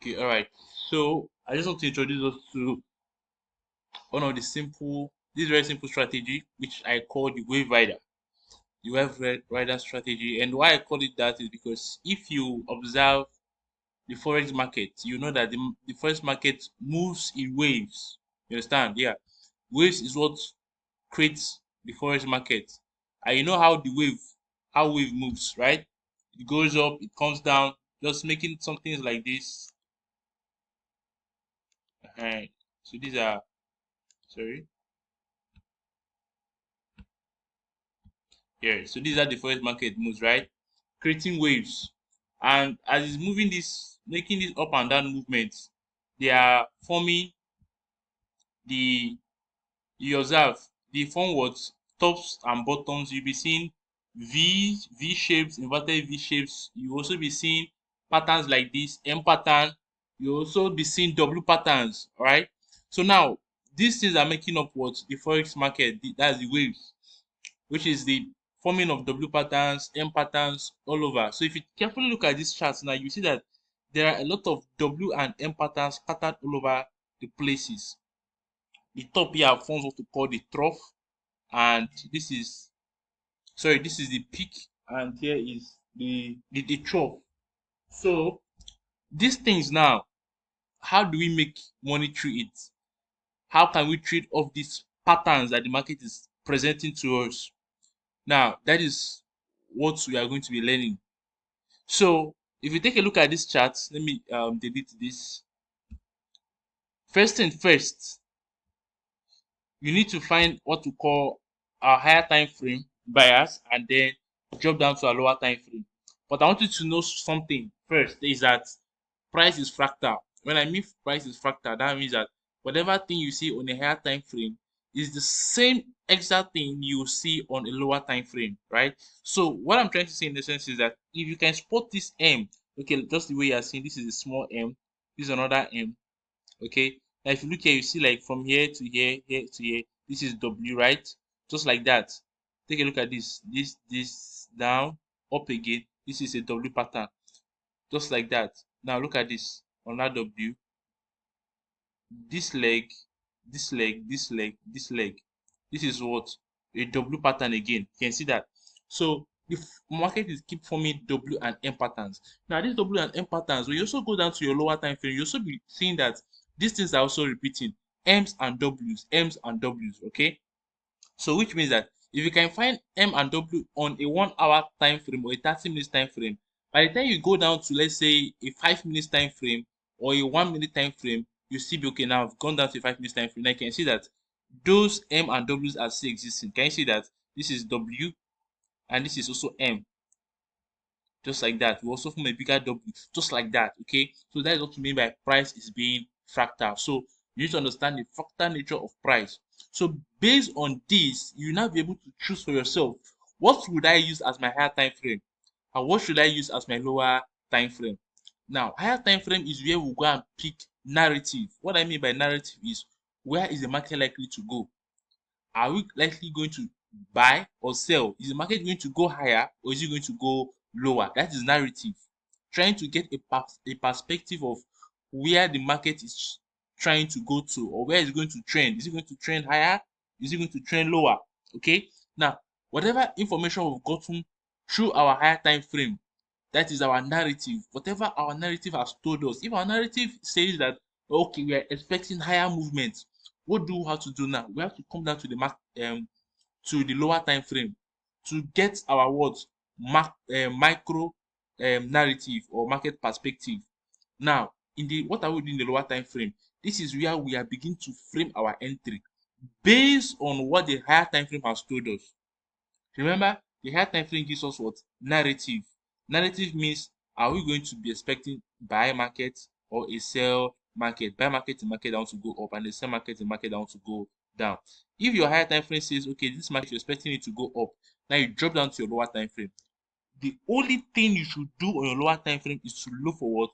Okay, all right. So I just want to introduce us to one of this very simple strategy, which I call the wave rider. The rider strategy, and why I call it that is because if you observe the forex market, you know that the forex market moves in waves. You understand? Yeah, waves is what creates the forex market, and you know how wave moves, right? It goes up, it comes down, just making some things like this. So these are sorry. Yeah, so these are the forex market moves, right? Creating waves. And as it's moving this, making this up and down movements, they are forming the you observe they form what tops and bottoms. You'll be seeing V shapes, inverted V shapes. You also be seeing patterns like this, M pattern. You also be seeing W patterns, all right? So now these things are making up what the forex market, that's the waves, which is the forming of W patterns, M patterns all over. So if you carefully look at these charts now, you see that there are a lot of W and M patterns scattered all over the places. The top here forms what we call the trough, and this is the peak, and here is the trough. So these things now, how do we make money through it? How can we trade off these patterns that the market is presenting to us? Now that is what we are going to be learning. So if you take a look at this chart, let me delete this. First thing first, you need to find what we call a higher time frame bias and then drop down to a lower time frame. But I want you to know something first is that price is fractal. When I mean price is fractal, that means that whatever thing you see on a higher time frame is the same exact thing you see on a lower time frame, right? So what I'm trying to say in the sense is that if you can spot this M, okay, just the way you are seeing, this is a small M, this is another M, okay. Now if you look here, you see like from here to here, here to here, this is W, right? Just like that. Take a look at this down, up again, this is a W pattern, just like that. Now look at this on that W, this leg, this leg, this leg, this leg, this is what a W pattern again. You can see that. So the market is keep forming W and M patterns. Now these W and M patterns, when you also go down to your lower time frame, you also be seeing that these things are also repeating, M's and W's, M's and W's. Okay, so which means that if you can find M and W on a 1 hour time frame or a 30 minutes time frame, by the time you go down to, let's say, a 5 minutes time frame or a 1 minute time frame, you still be okay. Now I've gone down to a 5 minutes time frame. Now you can see that those M and W's are still existing. Can you see that this is W and this is also M, just like that? We also form a bigger W, just like that. Okay, so that is what we mean by price is being fractal. So you need to understand the fractal nature of price. So based on this, you now be able to choose for yourself, what would I use as my higher time frame and what should I use as my lower time frame. Now higher time frame is where we go and pick narrative. What I mean by narrative is, where is the market likely to go? Are we likely going to buy or sell? Is the market going to go higher or is it going to go lower? That is narrative. Trying to get a perspective of where the market is trying to go to, or where it's going to trend. Is it going to trend higher? Is it going to trend lower? Okay. Now, whatever information we've gotten through our higher time frame, that is our narrative. Whatever our narrative has told us, if our narrative says that okay, we are expecting higher movement, what do we have to do now? We have to come down to to the lower time frame to get our words micro narrative or market perspective. Now, in the what are we doing in the lower time frame? This is where we are beginning to frame our entry based on what the higher time frame has told us. Remember, the higher time frame gives us what? Narrative. Narrative means, are we going to be expecting buy market or a sell market? Buy market, the market down to go up, and the sell market, the market down to go down. If your higher time frame says, okay, this market you're expecting it to go up, now you drop down to your lower time frame. The only thing you should do on your lower time frame is to look for what?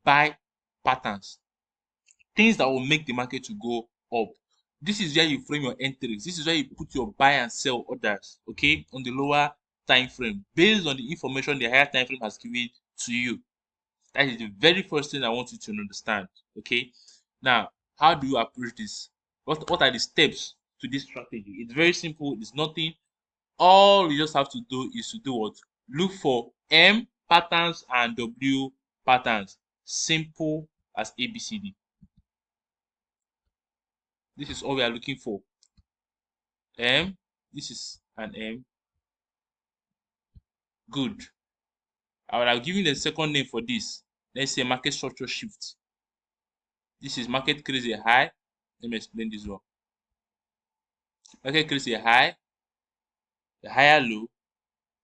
Buy patterns. Things that will make the market to go up. This is where you frame your entries. This is where you put your buy and sell orders, okay, on the lower time frame based on the information the higher time frame has given to you. That is the very first thing I want you to understand. Okay. Now, how do you approach this? What are the steps to this strategy? It's very simple. It's nothing. All you just have to do is to do what? Look for M patterns and W patterns. Simple as ABCD. This is all we are looking for. M. This is an M. Good. I would have given the second name for this. Let's say market structure shift. This is market creates a high. Let me explain this one. Market creates a high, a higher low,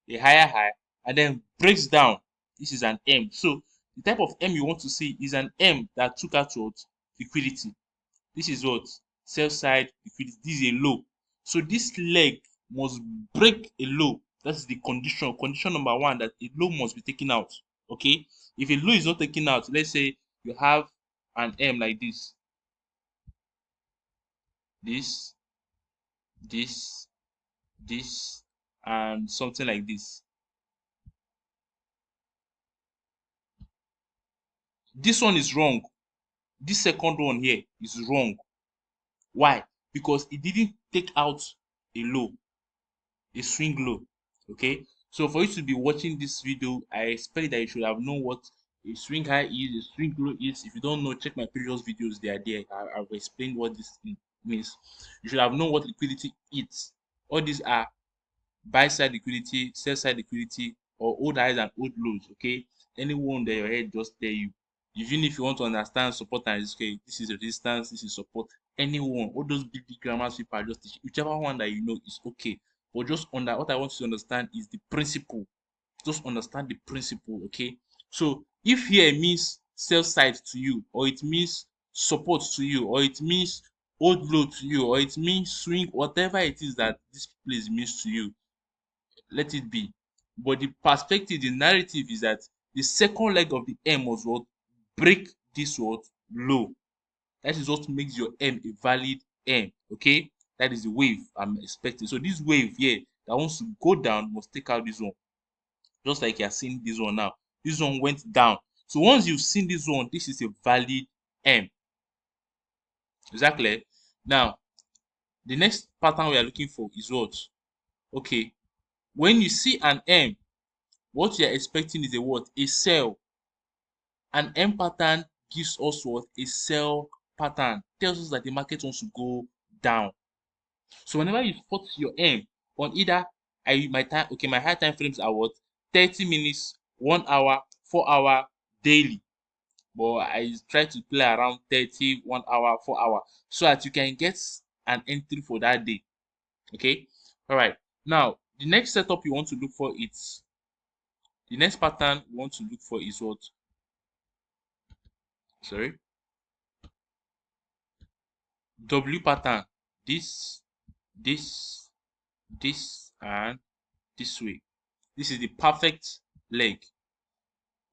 a higher high, and then breaks down. This is an M. So the type of M you want to see is an M that took out what? Liquidity. This is what? Sell side liquidity. This is a low. So this leg must break a low. That's the condition. Condition number one, that a low must be taken out. Okay. If a low is not taken out, let's say you have an M like this, this, this, and something like this. This one is wrong. This second one here is wrong. Why? Because it didn't take out a low, a swing low. Okay. So for you to be watching this video, I expect that you should have known what a swing high is, a swing low is. If you don't know, check my previous videos. They are there. I've explained what this means. You should have known what liquidity is. All these are buy side liquidity, sell side liquidity, or old highs and old lows. Okay. Anyone that your head just tell you. Even if you want to understand support and resistance, okay, this is resistance, this is support. Anyone, all those big grammars people are just teaching. Whichever one that you know is okay. But just under what I want you to understand is the principle. Just understand the principle, okay? So if here means sell side to you, or it means support to you, or it means old low to you, or it means swing, whatever it is that this place means to you, let it be. But the perspective, the narrative is that the second leg of the M was what? Break this what? Low. That is what makes your M a valid M. Okay? That is the wave I'm expecting. So this wave here that wants to go down must take out this one. Just like you are seeing this one now. This one went down. So once you've seen this one, this is a valid M. Exactly. Now, the next pattern we are looking for is what? Okay. When you see an M, what you are expecting is a what? A sell. An M pattern gives us what? A sell pattern. Tells us that the market wants to go down. So whenever you spot your M on either my high time frames are what? 30 minutes, 1 hour, 4 hour, daily. But I try to play around 30, 1 hour, 4 hour, so that you can get an entry for that day. Okay. All right. Now the next setup you want to look for is the next pattern you want to look for is what? Sorry. W pattern. This, this, and this way. This is the perfect leg.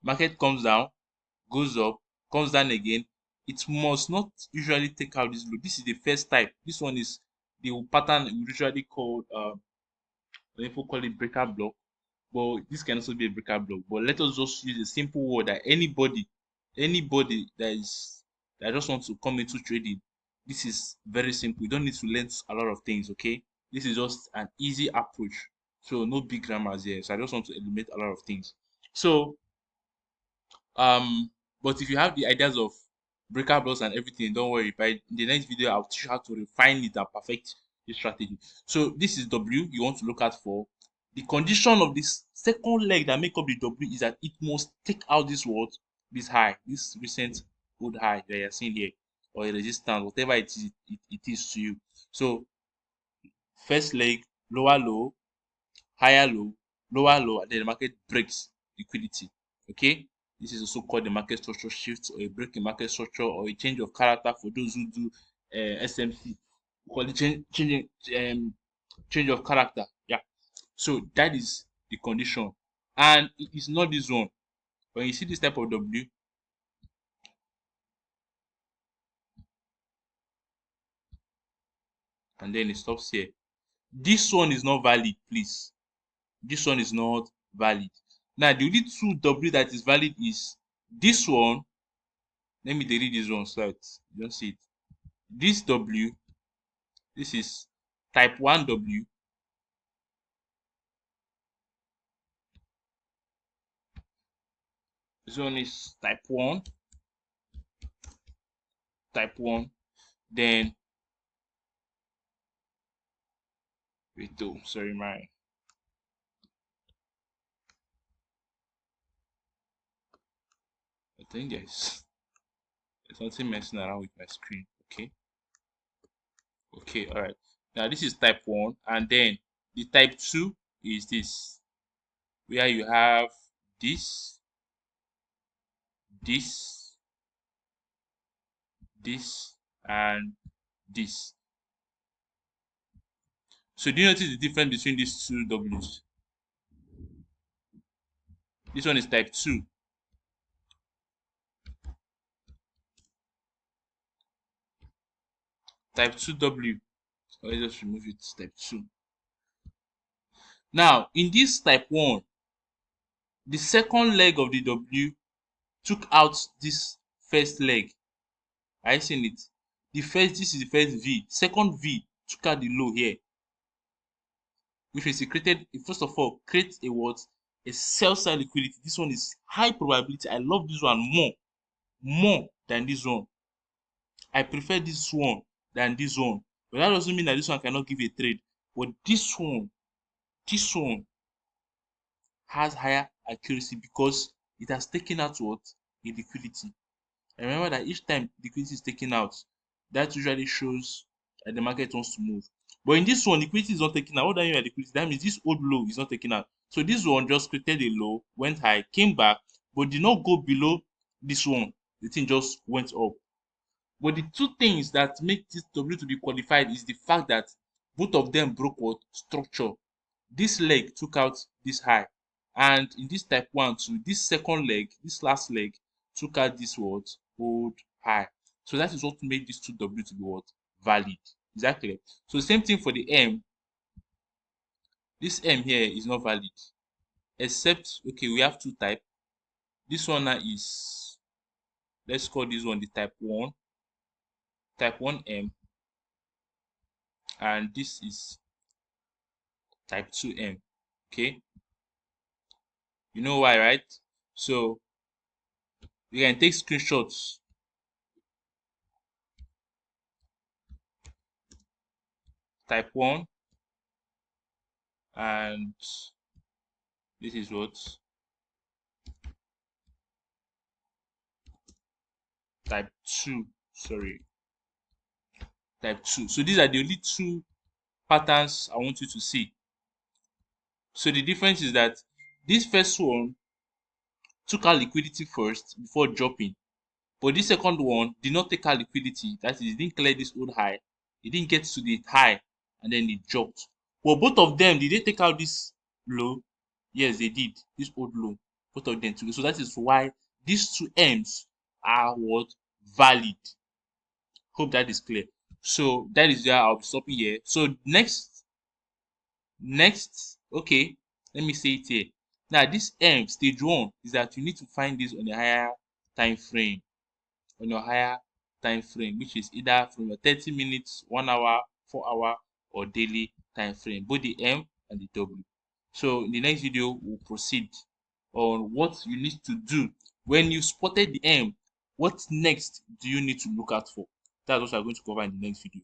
Market comes down, goes up, comes down again. It must not usually take out this low. This is the first type. This one is the pattern we usually call when people call it breaker block. But this can also be a breaker block. But let us just use a simple word that anybody that just wants to come into trading, this is very simple. You don't need to learn a lot of things, okay? This is just an easy approach. So no big grammars here. So I just want to eliminate a lot of things. So but if you have the ideas of breaker blocks and everything, don't worry. By the next video, I'll teach you how to refine it and perfect the strategy. So this is W you want to look at for. The condition of this second leg that make up the W is that it must take out this word, this high, this recent old high that you're seeing here, or a resistance, whatever it is to you. So first leg, lower low, higher low, lower low, and then the market breaks liquidity. Okay, this is also called the market structure shift, or a break in market structure, or a change of character for those who do SMC. We call it change of character. Yeah. So that is the condition, and it is not this one. When you see this type of W, and then it stops here. This one is not valid, please. This one is not valid. Now the only two W that is valid is This one, let me delete this one so that you don't see it. This W, this is type 1 W. This one is type 1, type 1. Then, wait, oh, sorry, I think there's something messing around with my screen. Okay, all right. Now this is type 1, and then the type 2 is this, where you have this, this, this, and this. So do you notice the difference between these two W's? This one is type 2. Type 2 W. So let's just remove it, type 2. Now, in this type 1, the second leg of the W took out this first leg. Are you seeing it? This is the first V. Second V took out the low here, which means it created, first of all, create a what? A sell side liquidity. This one is high probability. I love this one more than this one. I prefer this one than this one. But that doesn't mean that this one cannot give a trade. But this one has higher accuracy because it has taken out what? A liquidity. And remember that each time liquidity is taken out, that usually shows that the market wants to move. But in this one, liquidity is not taken out. What do I mean by liquidity? That means this old low is not taken out. So this one just created a low, went high, came back, but did not go below this one. The thing just went up. But the two things that make this W to be qualified is the fact that both of them broke what? Structure. This leg took out this high, and in this type 1 too, this second leg, this last leg, took out this what? Old high. So that is what made these two W to be what? Valid. Is that clear? So the same thing for the M. This M here is not valid, except, okay, we have two type. This one now is, let's call this one the type 1 M, and this is type 2M. Okay, you know why, right? So you can take screenshots. Type 1, and this is what? Type 2. Sorry, type 2. So these are the only two patterns I want you to see. So the difference is that this first one took out liquidity first before dropping, but this second one did not take out liquidity. That is, it didn't clear this old high, it didn't get to the high, and then it dropped. But both of them, did they take out this low? Yes, they did. This old low, both of them together. So that is why these two M's are what? Valid. Hope that is clear. So that is where I'll be stopping here. So next, okay, let me say it here. Now this M, stage 1, is that you need to find this on a higher time frame, on your higher time frame, which is either from your 30 minutes, 1 hour, 4 hour, or daily time frame, both the M and the W. So in the next video, we'll proceed on what you need to do when you spotted the M. What next do you need to look out for? That's what I'm going to cover in the next video.